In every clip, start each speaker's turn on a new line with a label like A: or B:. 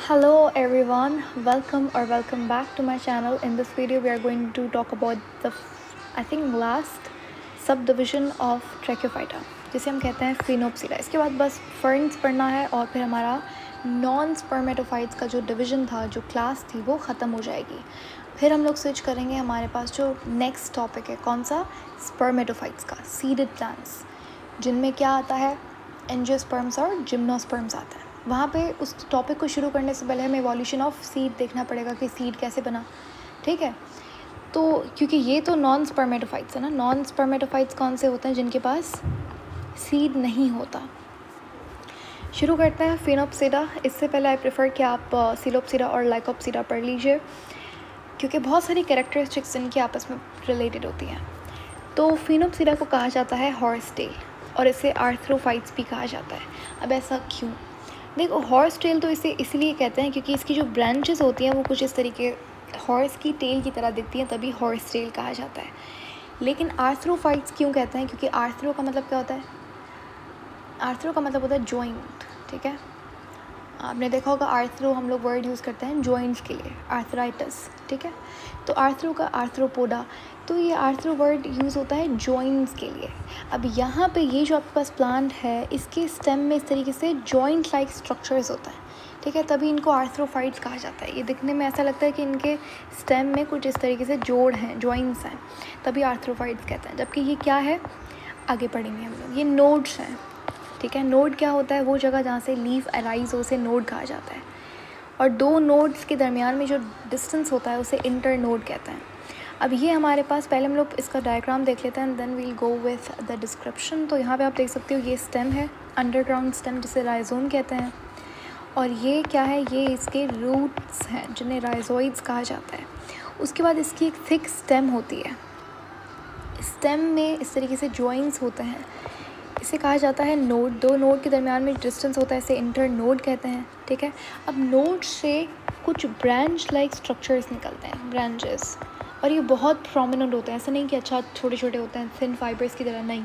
A: Hello everyone, welcome back to my channel. In this video we are going to talk about the last subdivision of Tracheophyta जिसे हम कहते हैं Phenopsida. इसके बाद बस ferns पढ़ना है और फिर हमारा नॉन स्पर्मेटोफाइट्स का जो डिवीज़न था, जो क्लास थी, वो ख़त्म हो जाएगी. फिर हम लोग स्विच करेंगे हमारे पास जो नेक्स्ट टॉपिक है, कौन सा, स्पर्मेटोफाइट्स का, सीडेड प्लांट्स, जिनमें क्या आता है, एंजियोस्पर्म्स और जिम्नोस्पर्म्स आता है. वहाँ पे उस टॉपिक को शुरू करने से पहले हमें इवोल्यूशन ऑफ सीड देखना पड़ेगा कि सीड कैसे बना. ठीक है, तो क्योंकि ये तो नॉन स्पर्मेटोफाइट्स है ना. नॉन स्पर्मेटोफाइट्स कौन से होते हैं? जिनके पास सीड नहीं होता. शुरू करते हैं फिनोप्सिडा. इससे पहले आई प्रेफर कि आप सिलोप्सिडा और लाइकोप्सिडा पढ़ लीजिए, क्योंकि बहुत सारी कैरेक्टरिस्टिक्स इनकी आपस में रिलेटेड होती हैं. तो फिनोप्सिडा को कहा जाता है हॉर्स टेल, और इसे आर्थ्रोफाइट्स भी कहा जाता है. अब ऐसा क्यों? देखो, हॉर्स टेल तो इसे इसलिए कहते हैं क्योंकि इसकी जो ब्रांचेस होती हैं वो कुछ इस तरीके हॉर्स की टेल की तरह दिखती हैं, तभी हॉर्स टेल कहा जाता है. लेकिन आर्थ्रोफाइट्स क्यों कहते हैं? क्योंकि आर्थ्रो का मतलब क्या होता है? आर्थ्रो का मतलब होता है जॉइंट. ठीक है, आपने देखा होगा आर्थ्रो हम लोग वर्ड यूज़ करते हैं जॉइंट्स के लिए, आर्थराइटिस. ठीक है, तो आर्थ्रो का आर्थ्रोपोडा, तो ये आर्थ्रो वर्ड यूज़ होता है जॉइंट्स के लिए. अब यहाँ पे ये जो आपके पास प्लांट है, इसके स्टेम में इस तरीके से जॉइंट लाइक स्ट्रक्चर्स होता है. ठीक है, तभी इनको आर्थ्रोफाइट्स कहा जाता है. ये दिखने में ऐसा लगता है कि इनके स्टेम में कुछ इस तरीके से जोड़ हैं, जॉइंट्स हैं, तभी आर्थ्रोफाइट्स कहते हैं. जबकि ये क्या है, आगे पढ़ेंगे हम लोग. ये नोड्स हैं. ठीक है, नोड क्या होता है? वो जगह जहाँ से लीफ अराइज हो, उसे नोड कहा जाता है. और दो नोड्स के दरमियान में जो डिस्टेंस होता है उसे इंटर नोड कहते हैं. अब ये हमारे पास, पहले हम लोग इसका डायग्राम देख लेते हैं, then we'll go with the description. तो यहाँ पे आप देख सकते हो, ये स्टेम है, अंडरग्राउंड स्टेम, जिसे राइजोम कहते हैं. और ये क्या है? ये इसके रूट्स हैं, जिन्हें राइजोइड्स कहा जाता है. उसके बाद इसकी एक थिक स्टेम होती है. स्टेम में इस तरीके से जॉइंट्स होते हैं, इसे कहा जाता है नोड. दो नोड के दरमियान में डिस्टेंस होता है, इसे इंटर नोड कहते हैं. ठीक है, अब नोड से कुछ ब्रांच लाइक स्ट्रक्चर्स निकलते हैं, ब्रांचेस, और ये बहुत प्रोमिनेंट होते हैं. ऐसा नहीं कि अच्छा छोटे छोटे होते हैं थिन फाइबर्स की तरह, नहीं.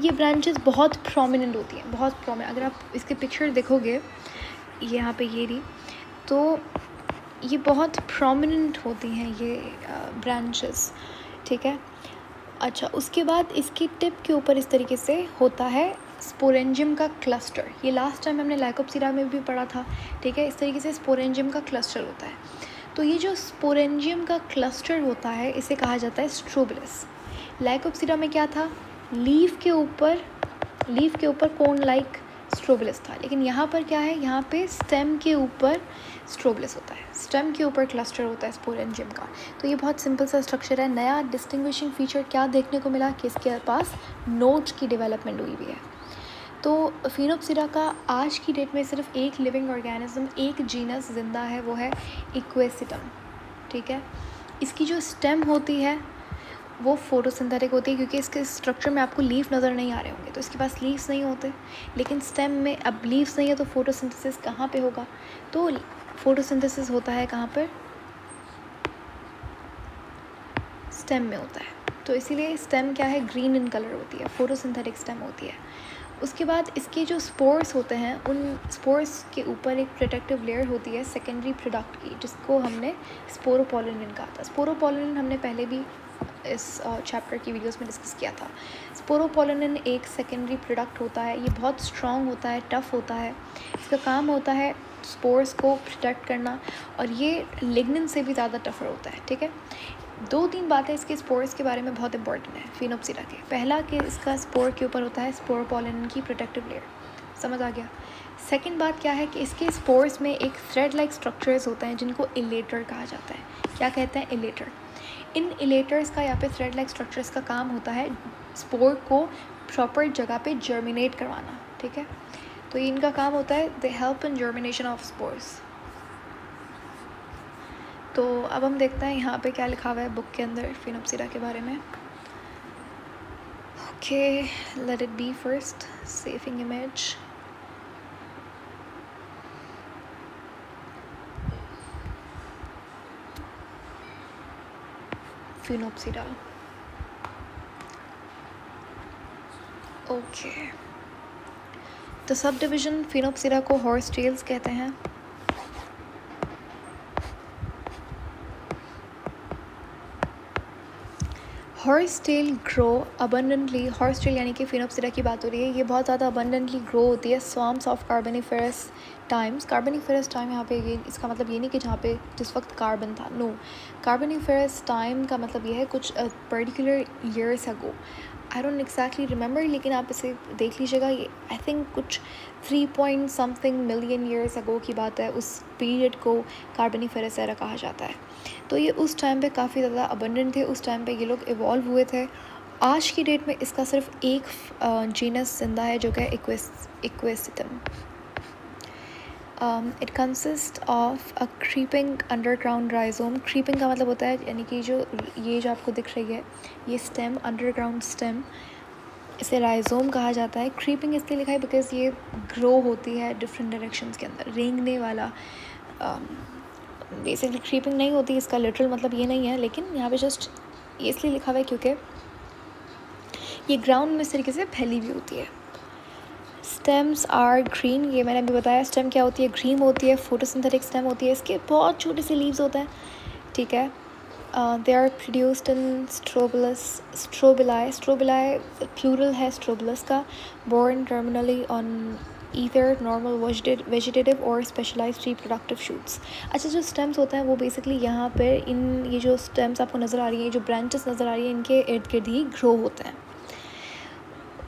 A: ये ब्रांचेस बहुत प्रोमिनेंट होती हैं, बहुत प्रोमिनेंट. अगर आप इसके पिक्चर देखोगे, यहाँ पे ये रही, तो ये बहुत प्रोमिनेंट होती हैं ये ब्रांचेस. ठीक है, अच्छा, उसके बाद इसकी टिप के ऊपर इस तरीके से होता है स्पोरेंजियम का क्लस्टर. ये लास्ट टाइम हमने लाइकोप्सिडा में भी पढ़ा था. ठीक है, इस तरीके से स्पोरेंजियम का क्लस्टर होता है. तो ये जो स्पोरेंजियम का क्लस्टर होता है, इसे कहा जाता है स्ट्रोबिलस. लाइकोप्सिडा में क्या था? लीफ के ऊपर कोन लाइक स्ट्रोबिलस था. लेकिन यहाँ पर क्या है? यहाँ पे स्टेम के ऊपर स्ट्रोबिलस होता है, स्टेम के ऊपर क्लस्टर होता है स्पोरेंजियम का. तो ये बहुत सिंपल सा स्ट्रक्चर है. नया डिस्टिंग्विशिंग फीचर क्या देखने को मिला कि इसके पास नोड्स की डेवलपमेंट हुई हुई है. तो फिनोप्सिडा का आज की डेट में सिर्फ एक लिविंग ऑर्गेनिज्म, एक जीनस जिंदा है, वो है इक्वेसिटम. ठीक है, इसकी जो स्टेम होती है वो फोटोसिंथेटिक होती है, क्योंकि इसके स्ट्रक्चर में आपको लीफ नज़र नहीं आ रहे होंगे, तो इसके पास लीव्स नहीं होते. लेकिन स्टेम में अब लीव्स नहीं है, तो फोटोसिंथेसिस कहाँ पे होगा? तो फोटोसिंथेसिस होता है कहाँ पर? स्टेम में होता है. तो इसीलिए स्टेम क्या है? ग्रीन इन कलर होती है, फोटोसिंथेटिक स्टेम होती है. उसके बाद इसके जो स्पोर्स होते हैं, उन स्पोर्स के ऊपर एक प्रोटेक्टिव लेयर होती है सेकेंडरी प्रोडक्ट की, जिसको हमने स्पोरोपोलिन कहा था. स्पोरोपोलिन हमने पहले भी इस चैप्टर की वीडियोस में डिस्कस किया था. स्पोरोपोलिन एक सेकेंडरी प्रोडक्ट होता है. ये बहुत स्ट्रॉन्ग होता है, टफ़ होता है. इसका काम होता है स्पोर्स को प्रोटेक्ट करना, और ये लिग्निन से भी ज़्यादा टफर होता है. ठीक है, दो तीन बातें इसके स्पोर्स के बारे में बहुत इंपॉर्टेंट है फिनोप्सिडा के. पहला कि इसका स्पोर के ऊपर होता है स्पोरोपोलिन की प्रोटेक्टिव लेयर, समझ आ गया. सेकंड बात क्या है कि इसके स्पोर्स में एक थ्रेड लाइक स्ट्रक्चर्स होते हैं, जिनको इलेटर कहा जाता है. क्या कहते हैं? इलेटर. इन इलेटर्स का, यहाँ पे थ्रेड लाइक स्ट्रक्चर्स का काम होता है स्पोर को प्रॉपर जगह पे जर्मिनेट करवाना. ठीक है, तो ये इनका काम होता है. They help in germination of spores. तो अब हम देखते हैं यहाँ पे क्या लिखा हुआ है बुक के अंदर फिनोप्सिडा के बारे में. Okay, let it be first saving image. Sphenopsida. Okay, तो सब डिवीज़न फिनोप्सिडा को हॉर्स टेल्स कहते हैं. Horse tail grow abundantly, horse tail यानी कि फिनोप्सिरा की बात हो रही है, ये बहुत ज़्यादा अबंडेंटली ग्रो होती है स्वाम्स ऑफ कार्बनिफेरस टाइम्स। कार्बनिफेरस टाइम यहाँ पे ये इसका मतलब ये नहीं कि जहाँ पे जिस वक्त कार्बन था, नो, कार्बनिफेरस टाइम का मतलब ये है कुछ particular years ago, I don't exactly remember, लेकिन आप इसे देख लीजिएगा, ये आई थिंक कुछ 3 point something million years ago की बात है, उस पीरियड को कार्बनिफेरस एरा कहा जाता है। तो ये उस टाइम पे काफ़ी ज़्यादा अबंडेंट थे, उस टाइम पे ये लोग इवॉल्व हुए थे। आज की डेट में इसका सिर्फ एक जीनस जिंदा है जो कि Equisetum. It consist of a creeping underground rhizome. Creeping का मतलब होता है यानी कि जो आपको दिख रही है ये स्टेम, अंडरग्राउंड स्टेम, इसे राइजोम कहा जाता है। क्रीपिंग इसलिए लिखा है बिकॉज ये ग्रो होती है डिफरेंट डायरेक्शंस के अंदर, रेंगने वाला। बेसिकली क्रीपिंग नहीं होती, इसका लिटरल मतलब ये नहीं है, लेकिन यहाँ पे जस्ट ये इसलिए लिखा हुआ है क्योंकि ये ग्राउंड में इस तरीके से फैली हुई होती है। स्टेम्स आर ग्रीन, ये मैंने अभी बताया स्टेम क्या होती है, ग्रीन होती है, फोटोसिंथेटिक स्टेम होती है, इसके बहुत छोटे से लीव्स होते हैं, ठीक है। They are produced in strobili, strobili plural है स्ट्रोबुलस का, borne terminally on either normal vegetative और स्पेशलाइज्ड रिप्रोडक्टिव शूट्स। अच्छा, जो स्टेम्स होते हैं वो बेसिकली यहाँ पर ये जो स्टेम्स आपको नज़र आ रही हैं, जो ब्रांचेस नज़र आ रही हैं, इनके इर्द गिर्द ही ग्रो होते हैं।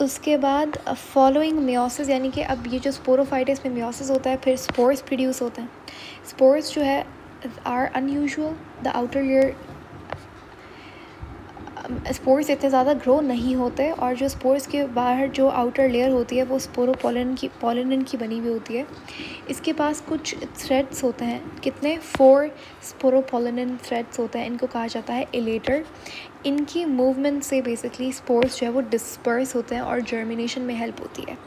A: उसके बाद फॉलोइंग मियोसिस, यानी कि अब ये जो स्पोरोफाइट है इसमें मियोसिस होता है, फिर स्पोर्स प्रोड्यूस होते हैं। स्पोर्स जो है are unusual, the outer layer, spores इतने ज़्यादा ग्रो नहीं होते, और जो स्पोर्स के बाहर जो आउटर लेयर होती है वो पोलिन की बनी हुई होती है। इसके पास कुछ थ्रेड्स होते हैं, कितने 4 स्पोरोपोलिन थ्रेड्स होते हैं, इनको कहा जाता है इलेटर। इनकी मूवमेंट से बेसिकली स्पोर्स जो है वो डिस्पर्स होते हैं और जर्मिनेशन में हेल्प होती है।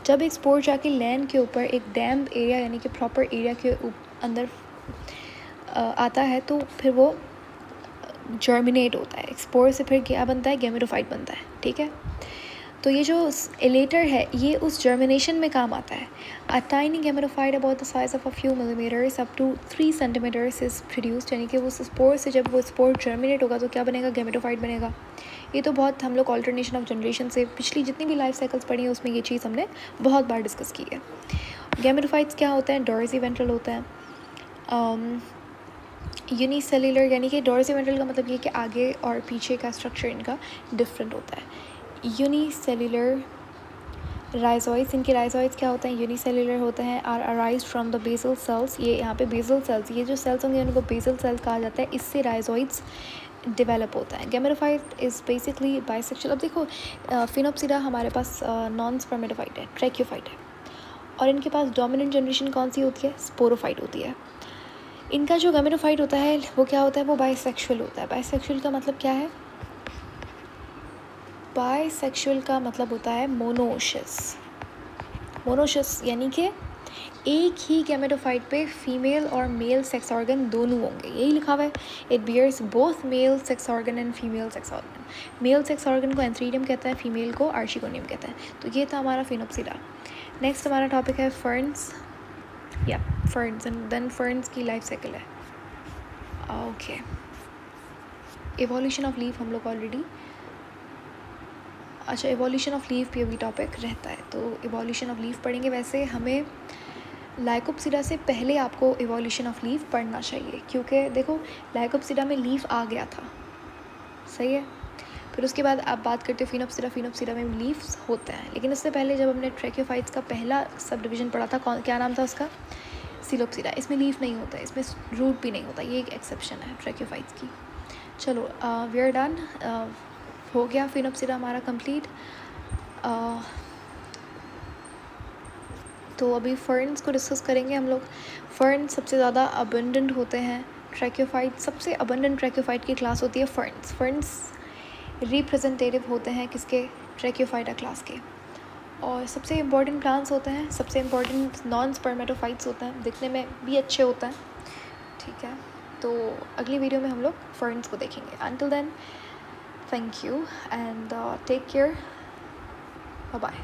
A: जब एक स्पोर जाके लैंड के ऊपर एक डैम्प एरिया यानी कि प्रॉपर एरिया के अंदर आता है तो फिर वो जर्मिनेट होता है। स्पोर से फिर क्या बनता है, गैमेटोफाइट बनता है, ठीक है। तो ये जो एलेटर है ये उस जर्मिनेशन में काम आता है। A tiny gametophyte about the size of a few millimetres up to 3 centimetres is produced, यानी कि वो स्पोर से जब वो स्पोर जर्मिनेट होगा तो क्या बनेगा, गैमेटोफाइट बनेगा। ये तो बहुत हम लोग ऑल्टरनेशन ऑफ जनरेशन से पिछली जितनी भी लाइफ साइकिल्स पढ़ी हैं उसमें ये चीज़ हमने बहुत बार डिस्कस की है। गैमेटोफाइट्स क्या होते हैं, डॉर्सी वेंट्रल होता है। यूनिसेल्युलर, यानी कि डॉर्सी वेंट्रल का मतलब ये कि आगे और पीछे का स्ट्रक्चर इनका डिफरेंट होता है। यूनिसेल्युलर राइजोइड्स, इनके राइजोइड्स क्या होते हैं, यूनिसेल्युलर होते हैं, are arise from the basal cells. ये यहाँ पे बेसल सेल्स, ये जो सेल्स होंगे उनको बेसल सेल्स कहा जाता है, इससे राइजोइड्स डेवलप होता है। Gametophyte is basically bisexual. अब देखो फिनोप्सिरा हमारे पास नॉन स्पर्मेटोफाइट है, ट्रैक्योफाइट है, और इनके पास डोमिनेंट जनरेशन कौन सी होती है, स्पोरोफाइट होती है। इनका जो गैमेटोफाइट होता है वो क्या होता है, वो बाइसेक्सुअल होता है। बाइसेक्सुअल का मतलब क्या है, बाइसेक्सुअल का मतलब होता है मोनोशियस। मोनोशियस यानी कि एक ही गैमेटोफाइट पे फीमेल और मेल सेक्स ऑर्गन दोनों होंगे, यही लिखा हुआ है। It bears both male sex organ and female sex organ. Male sex organ को एंथ्रीडियम कहते हैं, फीमेल को आर्चिगोनियम कहते हैं। तो ये था हमारा फिनोप्सिरा। नेक्स्ट हमारा टॉपिक है फर्न्स, या फर्न्स, एंड देन फर्न्स की लाइफ साइकिल है। ओके, एवोल्यूशन ऑफ लीफ हम लोग ऑलरेडी, अच्छा एवोल्यूशन ऑफ लीफ भी अभी टॉपिक रहता है, तो एवोल्यूशन ऑफ लीफ पढ़ेंगे। वैसे हमें लाइकोप्सिडा से पहले आपको एवोल्यूशन ऑफ लीफ पढ़ना चाहिए, क्योंकि देखो लाइकोप्सिडा में लीफ आ गया था, सही है। फिर उसके बाद आप बात करते हो फिनोप्सिडा, फिनोप्सिडा में लीव्स होते हैं, लेकिन उससे पहले जब हमने ट्रैक्योफाइट्स का पहला सब डिवीज़न पढ़ा था, क्या नाम था उसका, सिलोप्सिडा, इसमें लीफ नहीं होता है, इसमें रूट भी नहीं होता, ये एक एक्सेप्शन है ट्रैक्योफाइट्स की। चलो वी आर डन, हो गया फिनोप्सिडा हमारा कंप्लीट। तो अभी फर्न्स को डिस्कस करेंगे हम लोग। फर्न सबसे ज़्यादा अबंडेंट होते हैं, ट्रैक्योफाइट सबसे अबंडेंट ट्रैक्योफाइट की क्लास होती है फर्न्स। फर्न्स रिप्रेजेंटेटिव होते हैं किसके, ट्रैक्योफाइटा क्लास के, और सबसे इम्पॉर्टेंट प्लांट्स होते हैं, सबसे इम्पॉर्टेंट नॉन स्पर्मेटोफाइट्स होते हैं, दिखने में भी अच्छे होते हैं, ठीक है। तो अगली वीडियो में हम लोग फर्न्स को देखेंगे। Until then thank you and take care, bye bye.